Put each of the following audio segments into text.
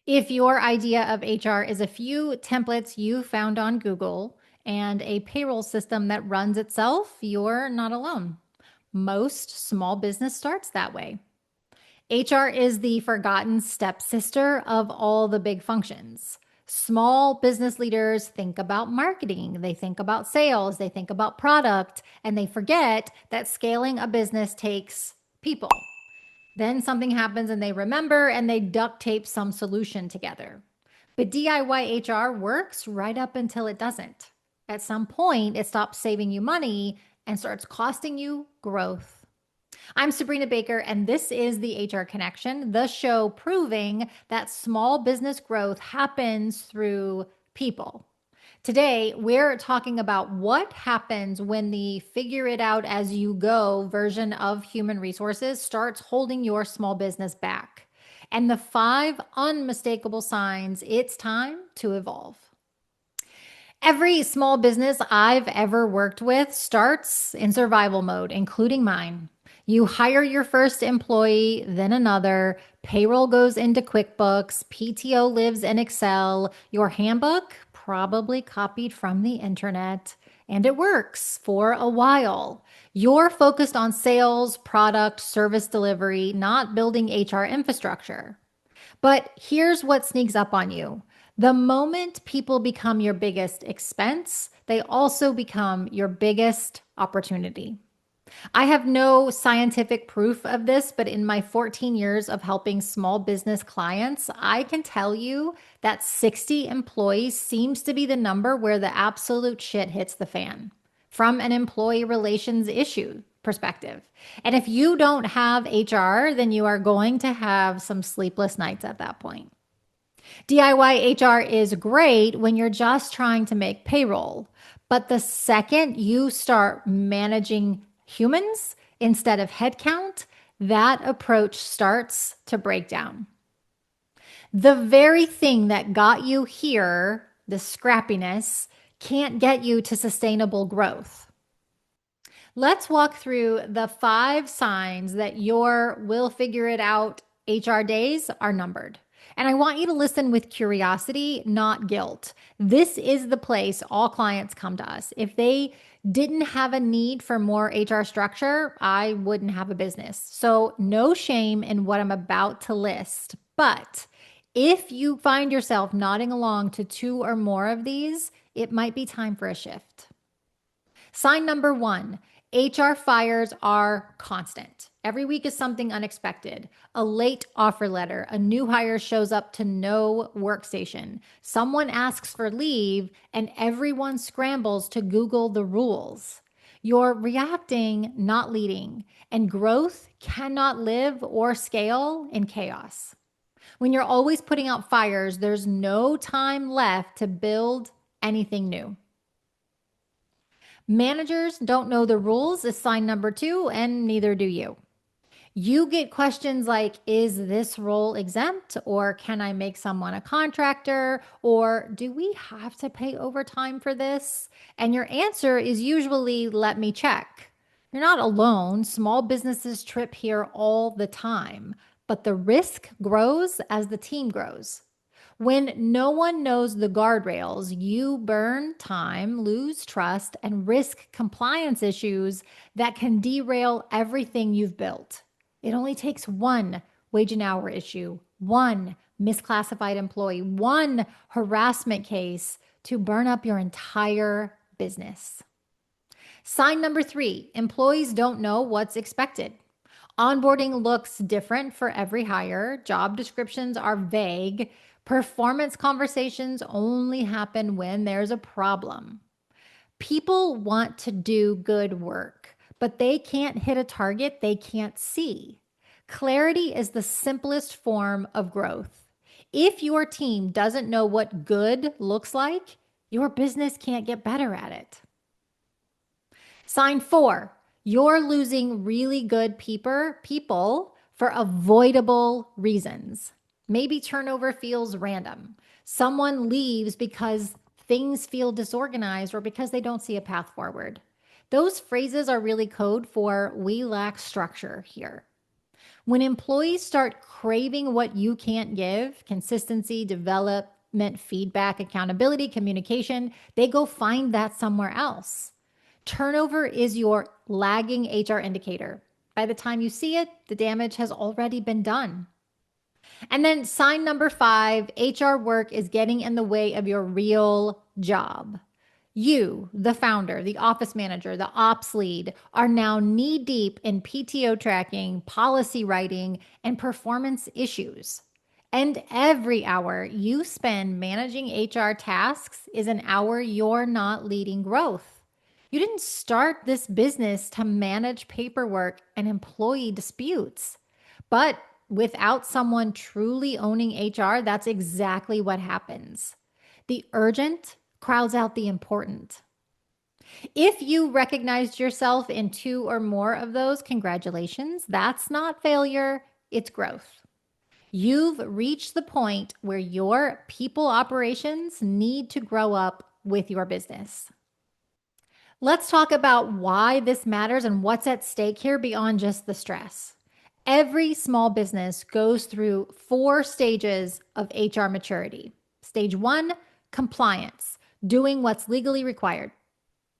If your idea of HR is a few templates you found on Google and a payroll system that runs itself, you're not alone. Most small business starts that way. HR is the forgotten stepsister of all the big functions. Small business leaders think about marketing, they think about sales, they think about product, and they forget that scaling a business takes people. Then something happens and they remember and they duct tape some solution together. But DIY HR works right up until it doesn't. At some point, it stops saving you money and starts costing you growth. I'm Sabrina Baker, and this is the HR Connection, the show proving that small business growth happens through people. Today, we're talking about what happens when the figure it out as you go version of human resources starts holding your small business back, and the 5 unmistakable signs it's time to evolve. Every small business I've ever worked with starts in survival mode, including mine. You hire your first employee, then another. Payroll goes into QuickBooks. PTO lives in Excel. Your handbook, probably copied from the internet. And it works for a while. You're focused on sales, product, service delivery, not building HR infrastructure. But here's what sneaks up on you. The moment people become your biggest expense, they also become your biggest opportunity. I have no scientific proof of this, but in my 14 years of helping small business clients, I can tell you that 60 employees seems to be the number where the absolute shit hits the fan from an employee relations issue perspective. And if you don't have HR, then you are going to have some sleepless nights at that point. DIY HR is great when you're just trying to make payroll. But the second you start managing humans instead of headcount, that approach starts to break down. The very thing that got you here, the scrappiness, can't get you to sustainable growth. Let's walk through the 5 signs that your will figure it out HR days are numbered. And I want you to listen with curiosity, not guilt. This is the place all clients come to us. If they didn't have a need for more HR structure, I wouldn't have a business. So, no shame in what I'm about to list. But if you find yourself nodding along to 2 or more of these, it might be time for a shift. Sign number 1, HR fires are constant. Every week is something unexpected. A late offer letter, a new hire shows up to no workstation. Someone asks for leave and everyone scrambles to Google the rules. You're reacting, not leading, and growth cannot live or scale in chaos. When you're always putting out fires, there's no time left to build anything new. Managers don't know the rules is sign number 2, and neither do you. You get questions like, is this role exempt? Or can I make someone a contractor? Or do we have to pay overtime for this? And your answer is usually, let me check. You're not alone. Small businesses trip here all the time, but the risk grows as the team grows. When no one knows the guardrails, you burn time, lose trust, and risk compliance issues that can derail everything you've built. It only takes one wage and hour issue, one misclassified employee, one harassment case to burn up your entire business. Sign number 3, employees don't know what's expected. Onboarding looks different for every hire. Job descriptions are vague. Performance conversations only happen when there's a problem. People want to do good work, but they can't hit a target they can't see. Clarity is the simplest form of growth. If your team doesn't know what good looks like, your business can't get better at it. Sign 4, you're losing really good people for avoidable reasons. Maybe turnover feels random. Someone leaves because things feel disorganized or because they don't see a path forward. Those phrases are really code for we lack structure here. When employees start craving what you can't give, consistency, development, feedback, accountability, communication, they go find that somewhere else. Turnover is your lagging HR indicator. By the time you see it, the damage has already been done. And then sign number 5, HR work is getting in the way of your real job. You, the founder, the office manager, the ops lead, are now knee deep in PTO tracking, policy writing, and performance issues. And every hour you spend managing HR tasks is an hour you're not leading growth. You didn't start this business to manage paperwork and employee disputes. But without someone truly owning HR, that's exactly what happens. The urgent crowds out the important. If you recognized yourself in 2 or more of those, congratulations. That's not failure, it's growth. You've reached the point where your people operations need to grow up with your business. Let's talk about why this matters and what's at stake here beyond just the stress. Every small business goes through 4 stages of HR maturity. Stage 1, compliance, doing what's legally required.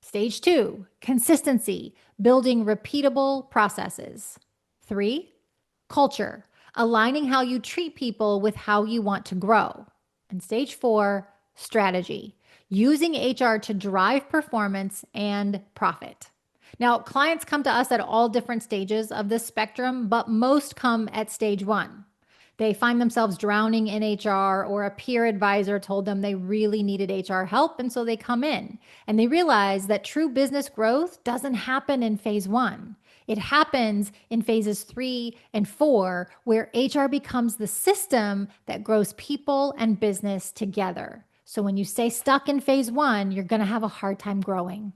Stage 2, consistency, building repeatable processes. 3, culture, aligning how you treat people with how you want to grow. And stage 4, strategy, using HR to drive performance and profit. Now, clients come to us at all different stages of this spectrum, but most come at stage 1. They find themselves drowning in HR, or a peer advisor told them they really needed HR help, and so they come in. And they realize that true business growth doesn't happen in phase 1. It happens in phases 3 and 4, where HR becomes the system that grows people and business together. So when you stay stuck in phase 1, you're going to have a hard time growing.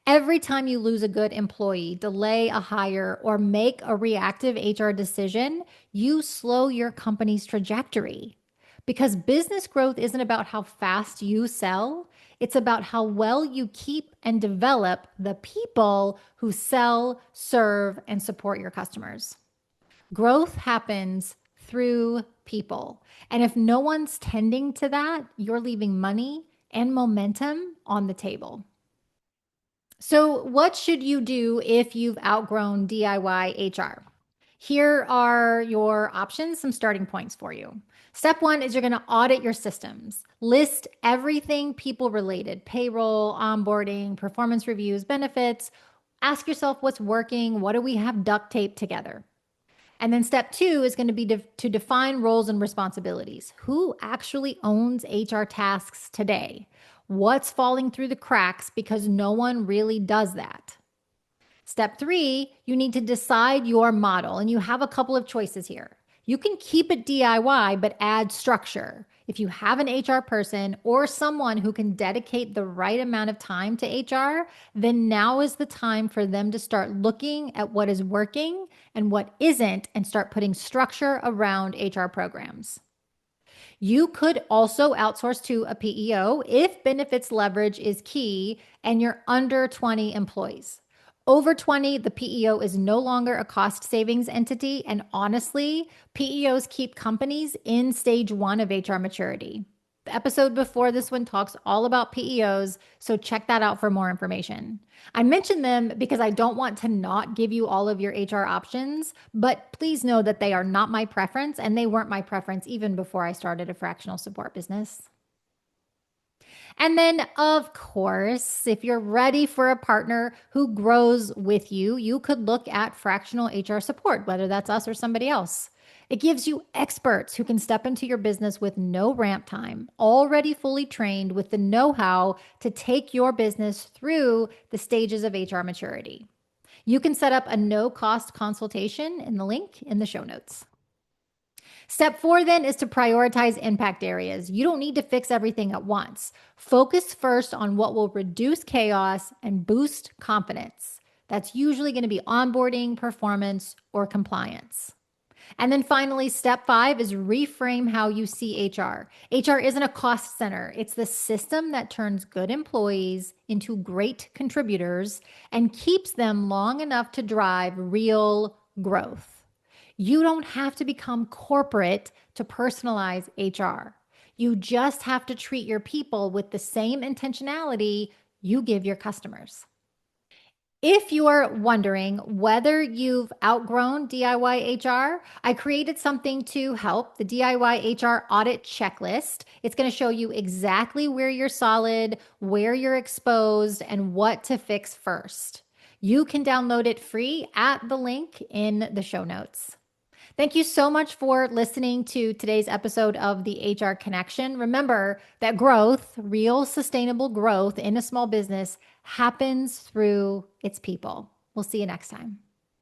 Every time you lose a good employee, delay a hire, or make a reactive HR decision, you slow your company's trajectory. Because business growth isn't about how fast you sell, it's about how well you keep and develop the people who sell, serve, and support your customers. Growth happens through people. And if no one's tending to that, you're leaving money and momentum on the table. So, what should you do if you've outgrown DIY HR? Here are your options, some starting points for you. Step 1 is you're going to audit your systems. List everything people related: payroll, onboarding, performance reviews, benefits. Ask yourself what's working, what do we have duct taped together? And then step 2 is going to be to define roles and responsibilities. Who actually owns HR tasks today? What's falling through the cracks because no one really does that? Step 3, you need to decide your model, and you have a couple of choices here. You can keep it DIY, but add structure. If you have an HR person or someone who can dedicate the right amount of time to HR, then now is the time for them to start looking at what is working and what isn't, and start putting structure around HR programs. You could also outsource to a PEO if benefits leverage is key and you're under 20 employees. Over 20, the PEO is no longer a cost savings entity. And honestly, PEOs keep companies in stage 1 of HR maturity. The episode before this one talks all about PEOs, so check that out for more information. I mention them because I don't want to not give you all of your HR options, but please know that they are not my preference, and they weren't my preference even before I started a fractional support business. And then, of course, if you're ready for a partner who grows with you, you could look at fractional HR support, whether that's us or somebody else. It gives you experts who can step into your business with no ramp time, already fully trained with the know-how to take your business through the stages of HR maturity. You can set up a no-cost consultation in the link in the show notes. Step 4 then is to prioritize impact areas. You don't need to fix everything at once. Focus first on what will reduce chaos and boost confidence. That's usually going to be onboarding, performance, or compliance. And then finally, step 5 is reframe how you see HR. HR isn't a cost center. It's the system that turns good employees into great contributors and keeps them long enough to drive real growth. You don't have to become corporate to personalize HR. You just have to treat your people with the same intentionality you give your customers. If you're wondering whether you've outgrown DIY HR, I created something to help, the DIY HR audit checklist. It's going to show you exactly where you're solid, where you're exposed, and what to fix first. You can download it free at the link in the show notes. Thank you so much for listening to today's episode of the HR Connection. Remember that growth, real sustainable growth in a small business, happens through its people. We'll see you next time.